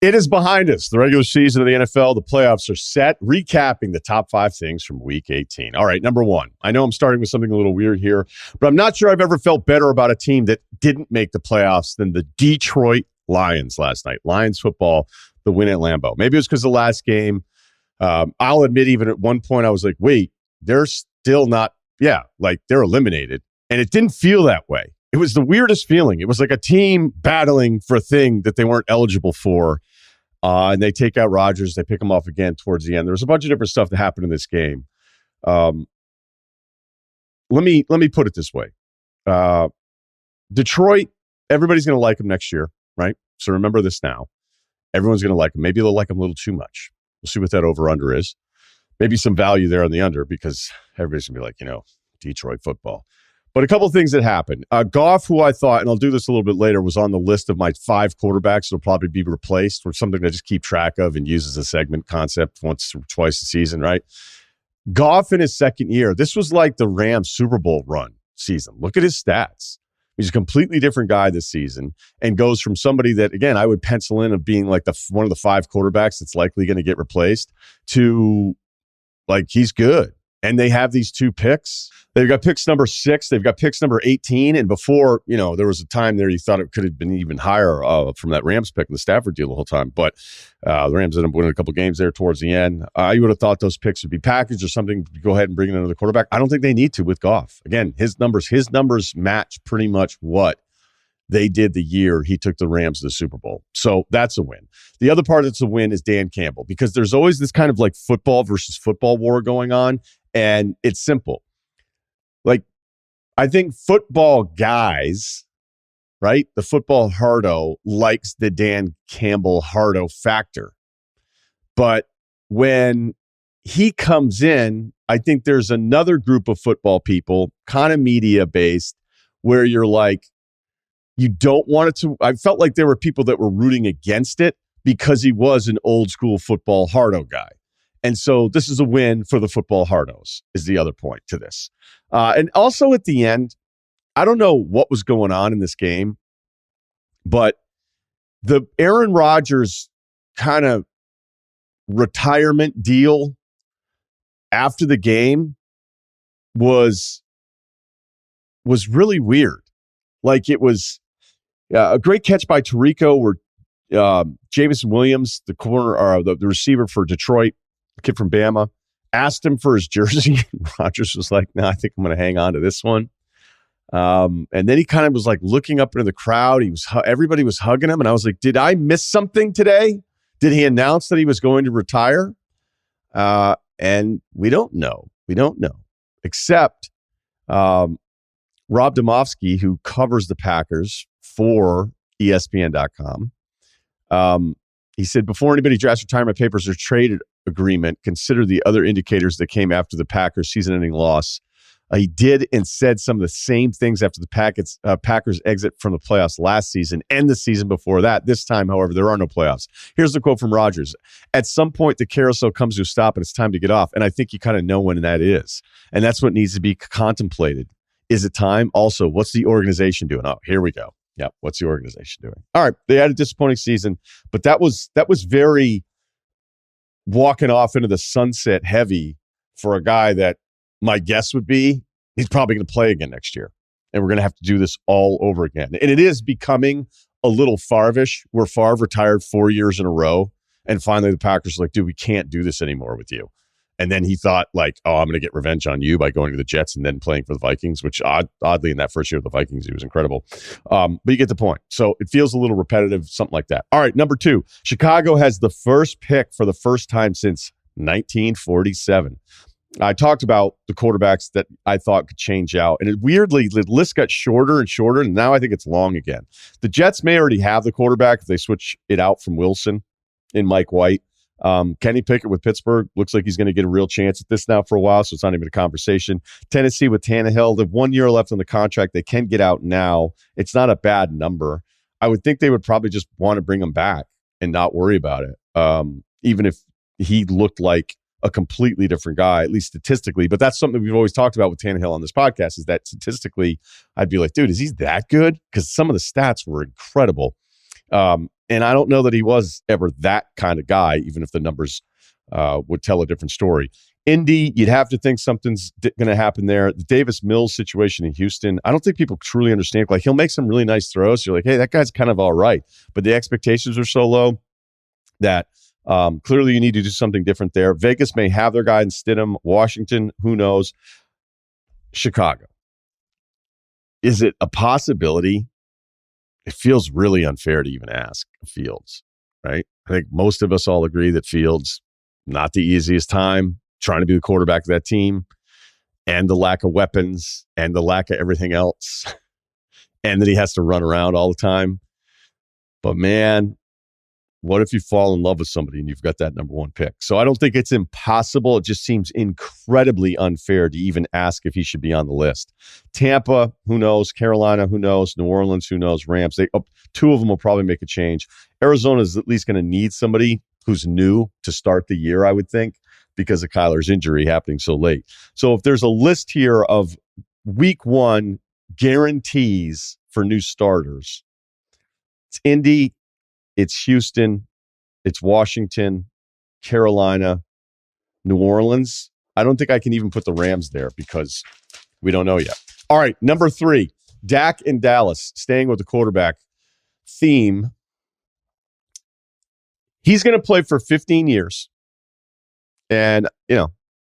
It is behind us. The regular season of the NFL, the playoffs are set. Recapping the top 5 things from Week 18. All right, number 1. I know I'm starting with something a little weird here, but I'm not sure I've ever felt better about a team that didn't make the playoffs than the Detroit Lions last night. Lions football, the win at Lambeau. Maybe it was because the last game. I'll admit even at one point I was like, wait, they're still not, they're eliminated. And it didn't feel that way. It was the weirdest feeling. It was like a team battling for a thing that they weren't eligible for. And they take out Rodgers. They pick him off again towards the end. There was a bunch of different stuff that happened in this game. Let me put it this way. Detroit, everybody's going to like them next year, right? So remember this now. Everyone's going to like them. Maybe they'll like them a little too much. We'll see what that over-under is. Maybe some value there on the under because everybody's going to be like, Detroit football. But a couple of things that happened. Goff, who I thought, and I'll do this a little bit later, was on the list of my 5 quarterbacks that'll probably be replaced, or something to just keep track of and use as a segment concept once or twice a season, right? Goff in his second year, this was like the Rams Super Bowl run season. Look at his stats. He's a completely different guy this season and goes from somebody that, again, I would pencil in of being like one of the 5 quarterbacks that's likely going to get replaced to like he's good. And they have these 2 picks. They've got picks number 6. They've got picks number 18. And before, there was a time there you thought it could have been even higher from that Rams pick and the Stafford deal the whole time. But the Rams ended up winning a couple games there towards the end. You would have thought those picks would be packaged or something to go ahead and bring in another quarterback. I don't think they need to with Goff. Again, his numbers match pretty much what they did the year he took the Rams to the Super Bowl. So that's a win. The other part that's a win is Dan Campbell, because there's always this kind of like football versus football war going on. And it's simple. Like, I think football guys, right? The football hardo likes the Dan Campbell hardo factor. But when he comes in, I think there's another group of football people, kind of media based, where you're like, you don't want it to. I felt like there were people that were rooting against it because he was an old school football hardo guy. And so this is a win for the football hardos is the other point to this. And also at the end, I don't know what was going on in this game, but the Aaron Rodgers kind of retirement deal after the game was really weird. Like it was a great catch by Tirico where Jameson Williams, the corner or the receiver for Detroit, the kid from Bama, asked him for his jersey. Rodgers was like, no, I think I'm going to hang on to this one. And then he kind of was like looking up into the crowd. Everybody was hugging him. And I was like, did I miss something today? Did he announce that he was going to retire? And we don't know. We don't know. Except Rob Domofsky, who covers the Packers for ESPN.com, he said, before anybody drafts retirement papers or trade agreement, consider the other indicators that came after the Packers' season-ending loss. He did and said some of the same things after the Packers' exit from the playoffs last season and the season before that. This time, however, there are no playoffs. Here's the quote from Rodgers. At some point, the carousel comes to a stop and it's time to get off. And I think you kind of know when that is. And that's what needs to be contemplated. Is it time? Also, what's the organization doing? Oh, here we go. Yeah, what's the organization doing? All right, they had a disappointing season, but that was very walking off into the sunset heavy for a guy that my guess would be he's probably going to play again next year. And we're going to have to do this all over again. And it is becoming a little Favre-ish, where Favre retired 4 years in a row. And finally the Packers are like, dude, we can't do this anymore with you. And then he thought like, oh, I'm going to get revenge on you by going to the Jets and then playing for the Vikings, which oddly in that first year of the Vikings, he was incredible. But you get the point. So it feels a little repetitive, something like that. All right, number 2, Chicago has the first pick for the first time since 1947. I talked about the quarterbacks that I thought could change out. And weirdly, the list got shorter and shorter, and now I think it's long again. The Jets may already have the quarterback if they switch it out from Wilson in Mike White. Kenny Pickett with Pittsburgh looks like he's going to get a real chance at this now for a while, so it's not even a conversation. Tennessee with Tannehill, they have 1 year left on the contract. They can get out now. It's not a bad number. I would think they would probably just want to bring him back and not worry about it, even if he looked like a completely different guy, at least statistically. But that's something we've always talked about with Tannehill on this podcast, is that statistically, I'd be like, dude, is he that good? Because some of the stats were incredible. And I don't know that he was ever that kind of guy, even if the numbers would tell a different story. Indy, you'd have to think something's going to happen there. The Davis Mills situation in Houston, I don't think people truly understand. Like, he'll make some really nice throws. You're like, hey, that guy's kind of all right. But the expectations are so low that clearly you need to do something different there. Vegas may have their guy in Stidham. Washington, who knows? Chicago. Is it a possibility? It feels really unfair to even ask Fields, right? I think most of us all agree that Fields, not the easiest time trying to be the quarterback of that team, and the lack of weapons and the lack of everything else, and that he has to run around all the time. But man, what if you fall in love with somebody and you've got that number one pick? So I don't think it's impossible. It just seems incredibly unfair to even ask if he should be on the list. Tampa, who knows? Carolina, who knows? New Orleans, who knows? Rams, two of them will probably make a change. Arizona is at least going to need somebody who's new to start the year, I would think, because of Kyler's injury happening so late. So if there's a list here of week one guarantees for new starters, it's Indy, it's Houston, it's Washington, Carolina, New Orleans. I don't think I can even put the Rams there because we don't know yet. All right, number 3, Dak in Dallas, staying with the quarterback theme. He's going to play for 15 years. And,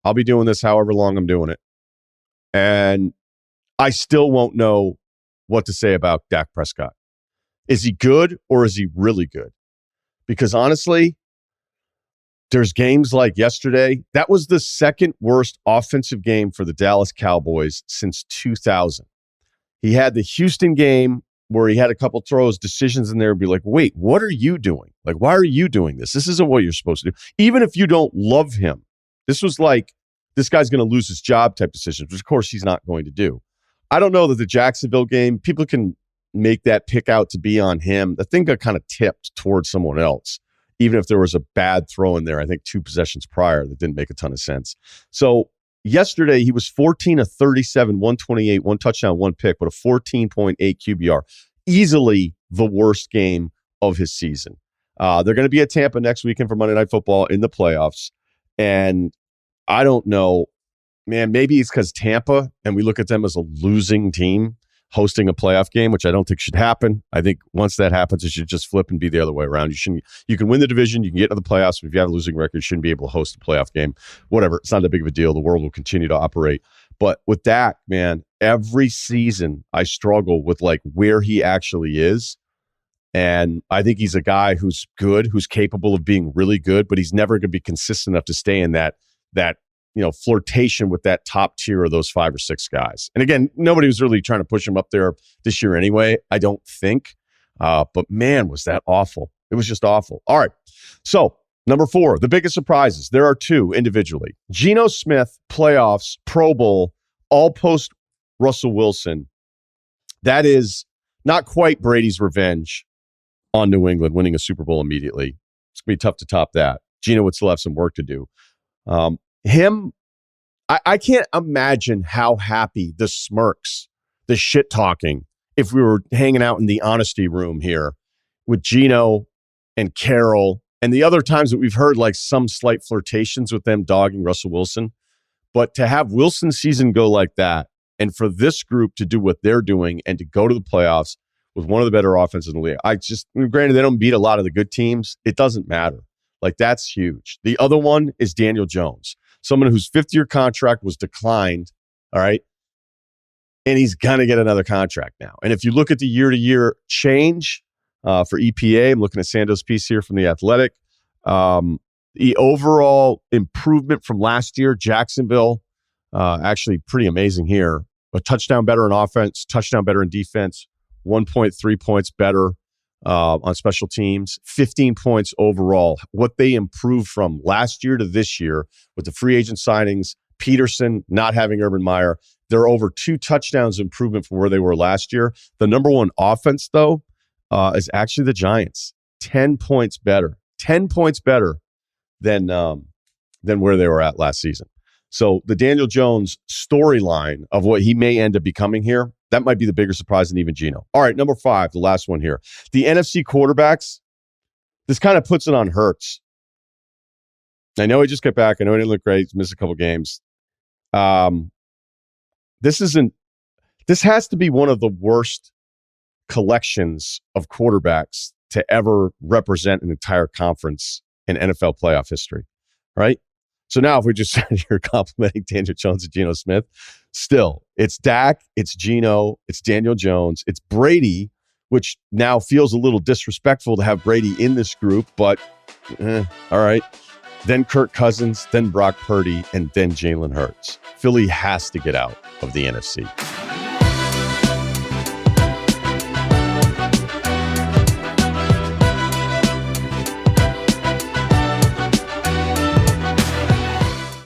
I'll be doing this however long I'm doing it. And I still won't know what to say about Dak Prescott. Is he good or is he really good? Because honestly, there's games like yesterday. That was the second worst offensive game for the Dallas Cowboys since 2000. He had the Houston game where he had a couple throws, decisions in there, and be like, wait, what are you doing? Like, why are you doing this? This isn't what you're supposed to do. Even if you don't love him, this was like, this guy's going to lose his job type decisions, which of course he's not going to do. I don't know that the Jacksonville game, people can make that pick out to be on him. The thing got kind of tipped towards someone else, even if there was a bad throw in there, I think 2 possessions prior that didn't make a ton of sense. So yesterday, he was 14 of 37, 128, 1 touchdown, 1 pick, but a 14.8 QBR. Easily the worst game of his season. They're going to be at Tampa next weekend for Monday Night Football in the playoffs. And I don't know, man, maybe it's because Tampa, and we look at them as a losing team hosting a playoff game, which I don't think should happen. I think once that happens, it should just flip and be the other way around. You can win the division, you can get to the playoffs, but if you have a losing record, you shouldn't be able to host a playoff game. Whatever, it's not that big of a deal. The world will continue to operate. But with Dak, man, every season I struggle with like where he actually is. And I think he's a guy who's good, who's capable of being really good, but he's never going to be consistent enough to stay in that flirtation with that top tier of those 5 or 6 guys. And again, nobody was really trying to push him up there this year anyway, I don't think. But man, was that awful. It was just awful. All right. So number 4, the biggest surprises. There are 2 individually. Geno Smith, playoffs, Pro Bowl, all post Russell Wilson. That is not quite Brady's revenge on New England, winning a Super Bowl immediately. It's going to be tough to top that. Geno would still have some work to do. I can't imagine how happy the smirks, the shit talking, if we were hanging out in the honesty room here with Geno and Carroll and the other times that we've heard like some slight flirtations with them dogging Russell Wilson. But to have Wilson's season go like that, and for this group to do what they're doing and to go to the playoffs with one of the better offenses in the league, granted, they don't beat a lot of the good teams. It doesn't matter. Like, that's huge. The other one is Daniel Jones, someone whose 5th-year contract was declined, all right? And he's going to get another contract now. And if you look at the year-to-year change for EPA, I'm looking at Sando's piece here from The Athletic, the overall improvement from last year, Jacksonville, actually pretty amazing here. A touchdown better in offense, touchdown better in defense, 1.3 points better on special teams, 15 points overall. What they improved from last year to this year with the free agent signings, Peterson not having Urban Meyer, they're over 2 touchdowns improvement from where they were last year. The number 1 offense, though, is actually the Giants. 10 points better. 10 points better than where they were at last season. So the Daniel Jones storyline of what he may end up becoming here, that might be the bigger surprise than even Geno. All right, number 5, the last one here. The NFC quarterbacks, This kind of puts it on Hurts. I know he just got back. I know he didn't look great. He's missed a couple games. This has to be one of the worst collections of quarterbacks to ever represent an entire conference in NFL playoff history, right? So now if we just sat here complimenting Daniel Jones and Geno Smith, still, it's Dak, it's Geno, it's Daniel Jones, it's Brady, which now feels a little disrespectful to have Brady in this group, but all right. Then Kirk Cousins, then Brock Purdy, and then Jalen Hurts. Philly has to get out of the NFC.